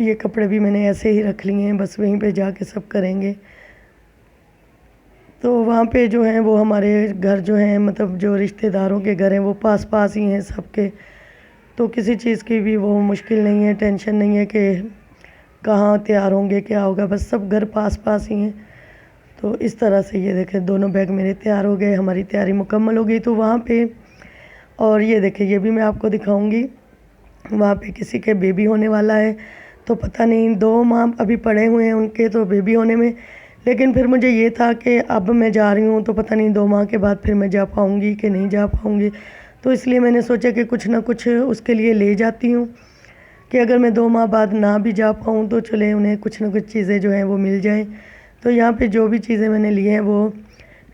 یہ کپڑے بھی میں نے ایسے ہی رکھ لیے ہیں، بس وہیں پہ جا کے سب کریں گے۔ تو وہاں پہ جو ہیں وہ ہمارے گھر جو ہیں مطلب جو رشتہ داروں کے گھر ہیں وہ پاس پاس ہی ہیں سب کے، تو کسی چیز کی بھی وہ مشکل نہیں ہے، ٹینشن نہیں ہے کہ کہاں تیار ہوں گے کیا ہوگا، بس سب گھر پاس پاس ہی ہیں۔ تو اس طرح سے یہ دیکھیں دونوں بیگ میرے تیار ہو گئے، ہماری تیاری مکمل ہو گئی۔ تو وہاں پہ اور یہ دیکھیں یہ بھی میں آپ کو دکھاؤں گی، وہاں پہ کسی کے بیبی ہونے والا ہے، تو پتہ نہیں 2 ماہ ابھی پڑے ہوئے ہیں ان کے تو بیبی ہونے میں، لیکن پھر مجھے یہ تھا کہ اب میں جا رہی ہوں تو پتہ نہیں 2 ماہ کے بعد پھر میں جا پاؤں گی کہ نہیں جا پاؤں گی، تو اس لیے میں نے سوچا کہ کچھ نہ کچھ اس کے لیے لے جاتی ہوں کہ اگر میں 2 ماہ بعد نہ بھی جا پاؤں تو چلے انہیں کچھ نہ کچھ چیزیں جو ہیں وہ مل جائیں۔ تو یہاں پہ جو بھی چیزیں میں نے لی ہیں وہ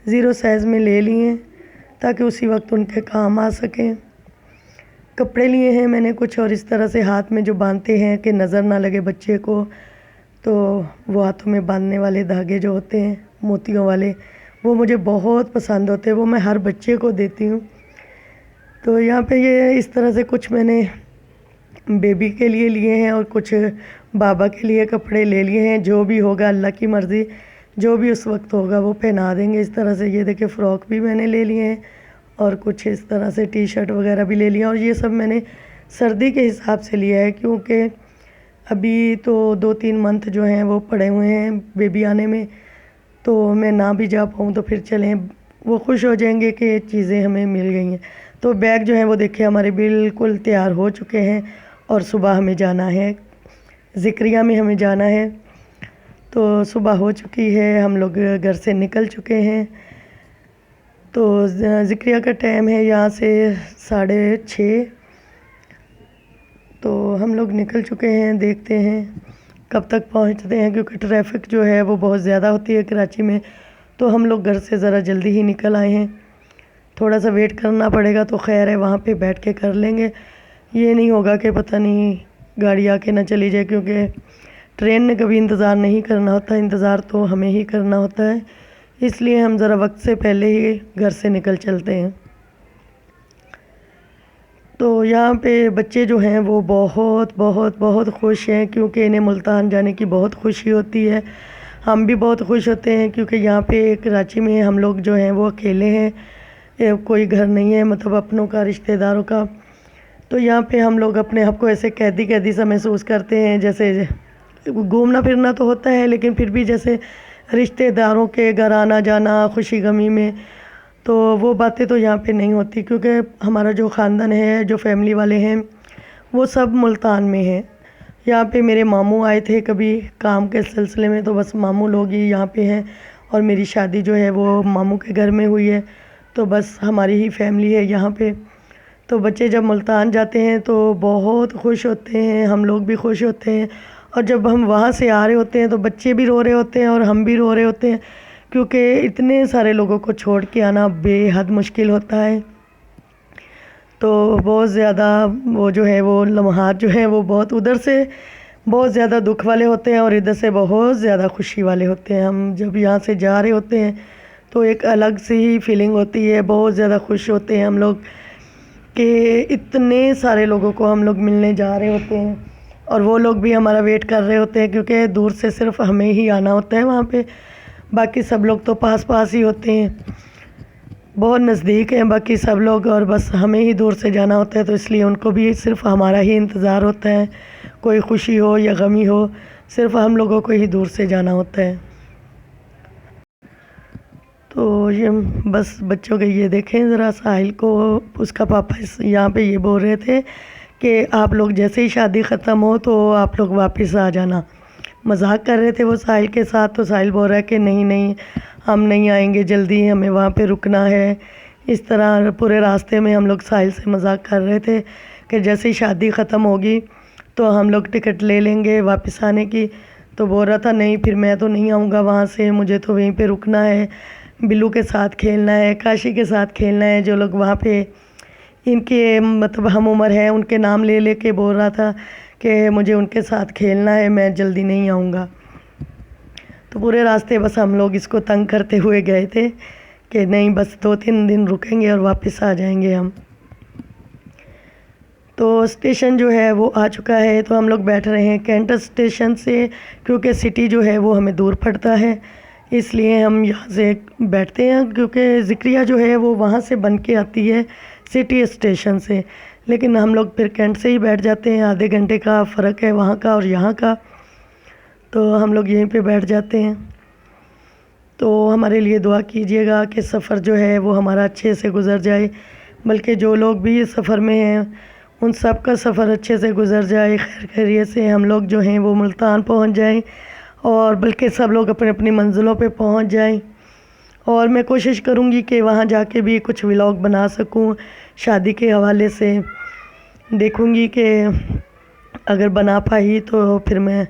0 سائز میں لے لی ہیں تاکہ اسی وقت ان کے کام آ سکیں۔ کپڑے لیے ہیں میں نے کچھ، اور اس طرح سے ہاتھ میں جو باندھتے ہیں کہ نظر نہ لگے بچے کو، تو وہ ہاتھوں میں باندھنے والے دھاگے جو ہوتے ہیں موتیوں والے، وہ مجھے بہت پسند ہوتے ہیں، وہ میں ہر بچے کو دیتی ہوں۔ تو یہاں پہ یہ اس طرح سے کچھ میں نے بیبی کے لیے لیے ہیں اور کچھ بابا کے لیے کپڑے لے لیے ہیں، جو بھی ہوگا اللہ کی مرضی، جو بھی اس وقت ہوگا وہ پہنا دیں گے۔ اس طرح سے یہ دیکھیں فراک بھی میں نے لے لیے ہیں اور کچھ اس طرح سے ٹی شرٹ وغیرہ بھی لے لیا، اور یہ سب میں نے سردی کے حساب سے لیا ہے کیونکہ ابھی تو 2-3 منتھ جو ہیں وہ پڑے ہوئے ہیں بیبی آنے میں، تو میں نہ بھی جا پاؤں تو پھر چلیں وہ خوش ہو جائیں گے کہ چیزیں ہمیں مل گئی ہیں۔ تو بیگ جو ہیں وہ دیکھیں ہمارے بالکل تیار ہو چکے ہیں، اور صبح ہمیں جانا ہے ذکریہ میں، ہمیں جانا ہے۔ تو صبح ہو چکی ہے، ہم لوگ گھر سے نکل چکے ہیں۔ تو ذکریہ کا ٹائم ہے یہاں سے 6:30، تو ہم لوگ نکل چکے ہیں، دیکھتے ہیں کب تک پہنچتے ہیں کیونکہ ٹریفک جو ہے وہ بہت زیادہ ہوتی ہے کراچی میں، تو ہم لوگ گھر سے ذرا جلدی ہی نکل آئے ہیں۔ تھوڑا سا ویٹ کرنا پڑے گا تو خیر ہے، وہاں پہ بیٹھ کے کر لیں گے، یہ نہیں ہوگا کہ پتہ نہیں گاڑی آ کے نہ چلی جائے، کیونکہ ٹرین نے کبھی انتظار نہیں کرنا ہوتا، انتظار تو ہمیں ہی کرنا ہوتا ہے، اس لیے ہم ذرا وقت سے پہلے ہی گھر سے نکل چلتے ہیں۔ تو یہاں پہ بچے جو ہیں وہ بہت بہت بہت خوش ہیں کیونکہ انہیں ملتان جانے کی بہت خوشی ہوتی ہے، ہم بھی بہت خوش ہوتے ہیں کیونکہ یہاں پہ کراچی میں ہم لوگ جو ہیں وہ اکیلے ہیں، کوئی گھر نہیں ہے مطلب اپنوں کا، رشتہ داروں کا، تو یہاں پہ ہم لوگ اپنے آپ کو ایسے قیدی قیدی سا محسوس کرتے ہیں، جیسے گھومنا پھرنا تو ہوتا ہے لیکن پھر بھی جیسے رشتہ داروں کے گھر آنا جانا خوشی غمی میں، تو وہ باتیں تو یہاں پہ نہیں ہوتی کیونکہ ہمارا جو خاندان ہے، جو فیملی والے ہیں وہ سب ملتان میں ہیں۔ یہاں پہ میرے ماموں آئے تھے کبھی کام کے سلسلے میں، تو بس ماموں لوگ ہی یہاں پہ ہیں، اور میری شادی جو ہے وہ ماموں کے گھر میں ہوئی ہے، تو بس ہماری ہی فیملی ہے یہاں پہ۔ تو بچے جب ملتان جاتے ہیں تو بہت خوش ہوتے ہیں، ہم لوگ بھی خوش ہوتے ہیں، اور جب ہم وہاں سے آ رہے ہوتے ہیں تو بچے بھی رو رہے ہوتے ہیں اور ہم بھی رو رہے ہوتے ہیں کیونکہ اتنے سارے لوگوں کو چھوڑ کے آنا بے حد مشکل ہوتا ہے۔ تو بہت زیادہ وہ جو ہے وہ لمحات جو ہیں وہ بہت ادھر سے بہت زیادہ دکھ والے ہوتے ہیں اور ادھر سے بہت زیادہ خوشی والے ہوتے ہیں۔ ہم جب یہاں سے جا رہے ہوتے ہیں تو ایک الگ سی ہی فیلنگ ہوتی ہے، بہت زیادہ خوش ہوتے ہیں ہم لوگ کہ اتنے سارے لوگوں کو ہم لوگ ملنے جا رہے ہوتے ہیں، اور وہ لوگ بھی ہمارا ویٹ کر رہے ہوتے ہیں کیونکہ دور سے صرف ہمیں ہی آنا ہوتا ہے وہاں پہ، باقی سب لوگ تو پاس پاس ہی ہوتے ہیں، بہت نزدیک ہیں باقی سب لوگ، اور بس ہمیں ہی دور سے جانا ہوتا ہے، تو اس لیے ان کو بھی صرف ہمارا ہی انتظار ہوتا ہے، کوئی خوشی ہو یا غمی ہو، صرف ہم لوگوں کو ہی دور سے جانا ہوتا ہے۔ تو یہ بس بچوں کے یہ دیکھیں ذرا ساحل کو، اس کا پاپا یہاں پہ یہ بول رہے تھے کہ آپ لوگ جیسے ہی شادی ختم ہو تو آپ لوگ واپس آ جانا، مذاق کر رہے تھے وہ ساحل کے ساتھ، تو ساحل بول رہا ہے کہ نہیں نہیں ہم نہیں آئیں گے جلدی، ہمیں وہاں پہ رکنا ہے۔ اس طرح پورے راستے میں ہم لوگ ساحل سے مذاق کر رہے تھے کہ جیسے ہی شادی ختم ہوگی تو ہم لوگ ٹکٹ لے لیں گے واپس آنے کی، تو بول رہا تھا نہیں پھر میں تو نہیں آؤں گا وہاں سے، مجھے تو وہیں پہ رکنا ہے، بلو کے ساتھ کھیلنا ہے، کاشی کے ساتھ کھیلنا ہے، جو لوگ وہاں پہ ان کے مطلب ہم عمر ہیں ان کے نام لے لے کے بول رہا تھا کہ مجھے ان کے ساتھ کھیلنا ہے، میں جلدی نہیں آؤں گا۔ تو پورے راستے بس ہم لوگ اس کو تنگ کرتے ہوئے گئے تھے کہ نہیں بس 2-3 دن رکیں گے اور واپس آ جائیں گے ہم۔ تو اسٹیشن جو ہے وہ آ چکا ہے، تو ہم لوگ بیٹھ رہے ہیں کینٹ اسٹیشن سے، کیونکہ سٹی جو ہے وہ ہمیں دور پڑتا ہے، اس لیے ہم یہاں سے بیٹھتے ہیں، کیونکہ ذکریہ جو ہے وہ وہاں سے بن کے آتی ہے سٹی اسٹیشن سے، لیکن ہم لوگ پھر کینٹ سے ہی بیٹھ جاتے ہیں، آدھے گھنٹے کا فرق ہے وہاں کا اور یہاں کا، تو ہم لوگ یہیں پہ بیٹھ جاتے ہیں۔ تو ہمارے لیے دعا کیجیے گا کہ سفر جو ہے وہ ہمارا اچھے سے گزر جائے، بلکہ جو لوگ بھی اس سفر میں ہیں ان سب کا سفر اچھے سے گزر جائے، خیر خیریت سے ہم لوگ جو ہیں وہ ملتان پہنچ جائیں، اور بلکہ سب لوگ اپنی اپنی منزلوں پہ پہنچ جائیں۔ اور میں کوشش کروں گی کہ وہاں جا کے بھی کچھ ولاگ بنا سکوں شادی کے حوالے سے، دیکھوں گی کہ اگر بنا پائی تو پھر میں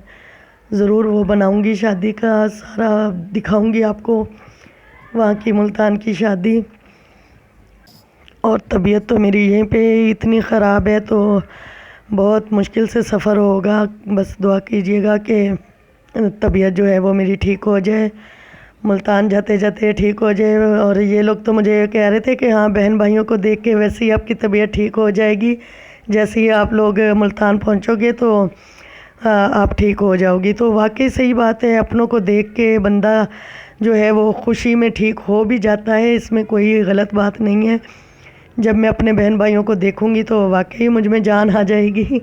ضرور وہ بناؤں گی، شادی کا سارا دکھاؤں گی آپ کو، وہاں کی ملتان کی شادی۔ اور طبیعت تو میری یہیں پہ اتنی خراب ہے، تو بہت مشکل سے سفر ہوگا، بس دعا کیجیے گا کہ طبیعت جو ہے وہ میری ٹھیک ہو جائے، ملتان جاتے جاتے ٹھیک ہو جائے۔ اور یہ لوگ تو مجھے کہہ رہے تھے کہ ہاں بہن بھائیوں کو دیکھ کے ویسے ہی آپ کی طبیعت ٹھیک ہو جائے گی، جیسے ہی آپ لوگ ملتان پہنچو گے تو آپ ٹھیک ہو جاؤ گی۔ تو واقعی صحیح بات ہے، اپنوں کو دیکھ کے بندہ جو ہے وہ خوشی میں ٹھیک ہو بھی جاتا ہے، اس میں کوئی غلط بات نہیں ہے۔ جب میں اپنے بہن بھائیوں کو دیکھوں گی تو واقعی مجھ میں جان آ جائے گی،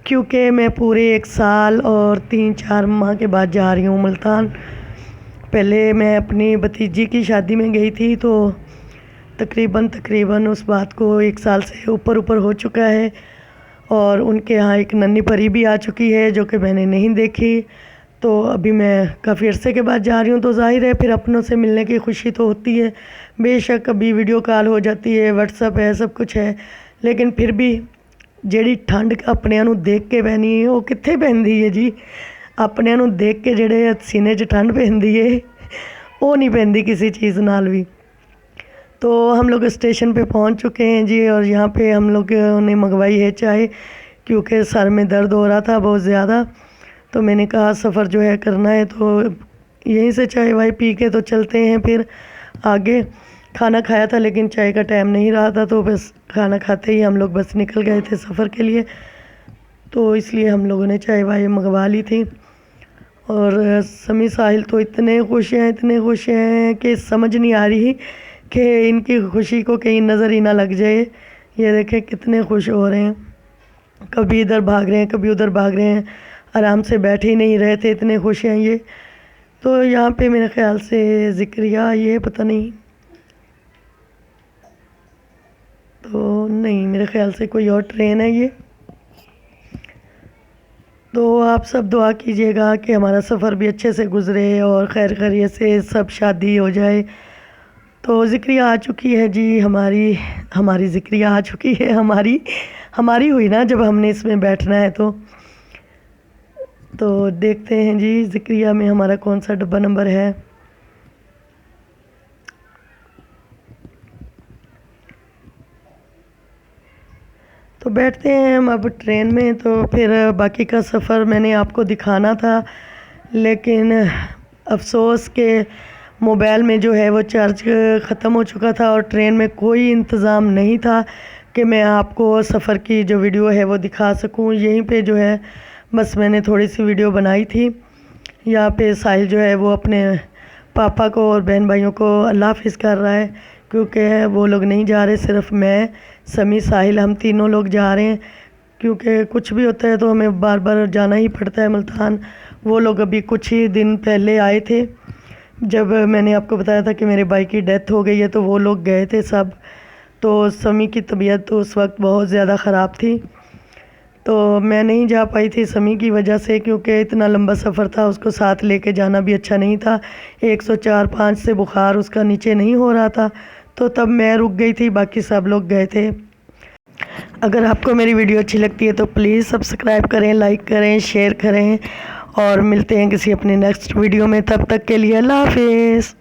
کیونکہ میں پورے 1 سال اور 3-4 ماہ کے بعد جا رہی ہوں ملتان۔ پہلے میں اپنی بھتیجی کی شادی میں گئی تھی، تو تقریباً اس بات کو 1 سال سے اوپر ہو چکا ہے، اور ان کے ہاں ایک ننھی پری بھی آ چکی ہے جو کہ میں نے نہیں دیکھی، تو ابھی میں کافی عرصے کے بعد جا رہی ہوں، تو ظاہر ہے پھر اپنوں سے ملنے کی خوشی تو ہوتی ہے، بے شک ابھی ویڈیو کال ہو جاتی ہے، واٹس ایپ ہے، سب کچھ ہے، لیکن پھر بھی جیڑی ٹھنڈ اپنیاں نوں دیکھ کے بہنی ہے وہ کتھے پہندی ہے جی، اپنیاں نوں دیکھ کے جڑے سینے 'چ ٹھنڈ پہندی ہے وہ نہیں پہندی کسی چیز نال بھی۔ تو ہم لوگ اسٹیشن پہ پہنچ چکے ہیں جی، اور یہاں پہ ہم لوگ نے منگوائی ہے چائے، کیونکہ سر میں درد ہو رہا تھا بہت زیادہ، تو میں نے کہا سفر جو ہے کرنا ہے تو یہیں سے چائے وائے پی کے تو چلتے ہیں پھر آگے۔ کھانا کھایا تھا لیکن چائے کا ٹائم نہیں رہا تھا، تو بس کھانا کھاتے ہی ہم لوگ بس نکل گئے تھے سفر کے لیے، تو اس لیے ہم لوگوں نے چائے وائے منگوا لی تھی۔ اور سمی ساحل تو اتنے خوش ہیں کہ سمجھ نہیں آ رہی کہ ان کی خوشی کو کہیں نظر ہی نہ لگ جائے۔ یہ دیکھیں کتنے خوش ہو رہے ہیں، کبھی ادھر بھاگ رہے ہیں کبھی ادھر بھاگ رہے ہیں، آرام سے بیٹھ ہی نہیں رہے تھے، اتنے خوش ہیں یہ۔ تو یہاں پہ میرے خیال سے ذکریہ، یہ پتہ نہیں، تو نہیں میرے خیال سے کوئی اور ٹرین ہے یہ۔ تو آپ سب دعا کیجیے گا کہ ہمارا سفر بھی اچھے سے گزرے اور خیر خیریت سے سب شادی ہو جائے۔ تو ذکریہ آ چکی ہے جی، ہماری ذکریہ آ چکی ہے، ہماری ہوئی نا جب ہم نے اس میں بیٹھنا ہے، تو دیکھتے ہیں جی ذکریہ میں ہمارا کون سا ڈبہ نمبر ہے۔ تو بیٹھتے ہیں ہم اب ٹرین میں، تو پھر باقی کا سفر میں نے آپ کو دکھانا تھا، لیکن افسوس کہ موبائل میں جو ہے وہ چارج ختم ہو چکا تھا، اور ٹرین میں کوئی انتظام نہیں تھا کہ میں آپ کو سفر کی جو ویڈیو ہے وہ دکھا سکوں۔ یہیں پہ جو ہے بس میں نے تھوڑی سی ویڈیو بنائی تھی۔ یہاں پہ ساحل جو ہے وہ اپنے پاپا کو اور بہن بھائیوں کو اللہ حافظ کر رہا ہے، کیونکہ وہ لوگ نہیں جا رہے، صرف میں، سمی، ساحل، ہم تینوں لوگ جا رہے ہیں، کیونکہ کچھ بھی ہوتا ہے تو ہمیں بار بار جانا ہی پڑتا ہے ملتان۔ وہ لوگ ابھی کچھ ہی دن پہلے آئے تھے، جب میں نے آپ کو بتایا تھا کہ میرے بھائی کی ڈیتھ ہو گئی ہے، تو وہ لوگ گئے تھے سب۔ تو سمی کی طبیعت تو اس وقت بہت زیادہ خراب تھی، تو میں نہیں جا پائی تھی سمی کی وجہ سے، کیونکہ اتنا لمبا سفر تھا، اس کو ساتھ لے کے جانا بھی اچھا نہیں تھا، 104-105 سے بخار اس کا نیچے نہیں ہو رہا تھا، تو تب میں رک گئی تھی، باقی سب لوگ گئے تھے۔ اگر آپ کو میری ویڈیو اچھی لگتی ہے تو پلیز سبسکرائب کریں، لائک کریں، شیئر کریں، اور ملتے ہیں کسی اپنے نیکسٹ ویڈیو میں، تب تک کے لیے اللہ حافظ۔